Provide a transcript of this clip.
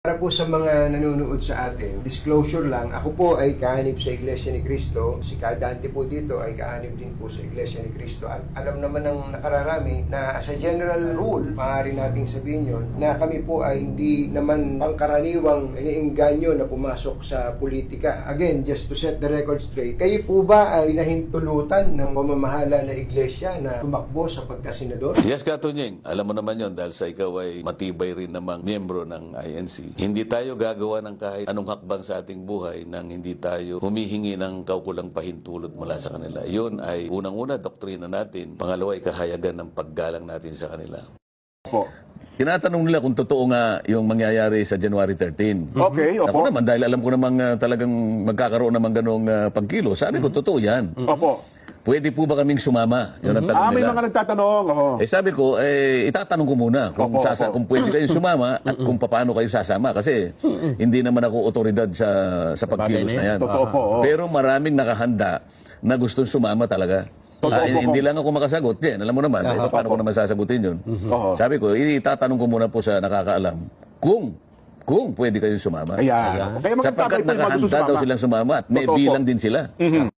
Para po sa mga nanonood sa atin, disclosure lang, ako po ay kaanib sa Iglesia ni Cristo. Si Kadante po dito ay kaanib din po sa Iglesia ni Cristo. At alam naman ng nakararami na as a general rule, maaari nating sabihin yun, na kami po ay hindi naman pangkaraniwang iniinganyo na pumasok sa politika. Again, just to set the record straight, kayo po ba ay nahintulutan ng pamamahala na Iglesia na tumakbo sa pagkasenador? Yes, Katunying. Alam mo naman yon dahil sa ikaw ay matibay rin namang miyembro ng INC. Hindi tayo gagawa ng kahit anong hakbang sa ating buhay nang hindi tayo humihingi ng kaukulang pahintulot mula sa kanila. Yun ay unang-una doktrina natin. Pangalawa ay kahayagan ng paggalang natin sa kanila. Po. Tinatanong nila kung totoo nga yung mangyayari sa January 13. Okay, Ako opo. naman, dahil alam ko namang talagang magkakaroon naman ganong pagkilo. Sabi ko, totoo yan. Opo. Pwede po ba kaming sumama? Yun ang tanong May nila. mga nagtatanong. Oho. Sabi ko, itatanong ko muna kung, Opo, kung pwede kayong sumama at kung paano kayo sasama. Kasi hindi naman ako otoridad sa pagkilos na yan. Totoo po. Pero maraming nakahanda na gustong sumama talaga. Hindi lang ako makasagot. Yan, alam mo naman, paano ko naman sasagutin yun? Sabi ko, itatanong ko muna po sa nakakaalam kung pwede kayong sumama. Ayan. Kaya Sapagkat magkakapit po yung mga gusto nakahanda daw sumama. silang sumama at may Totoo po. bilang din sila.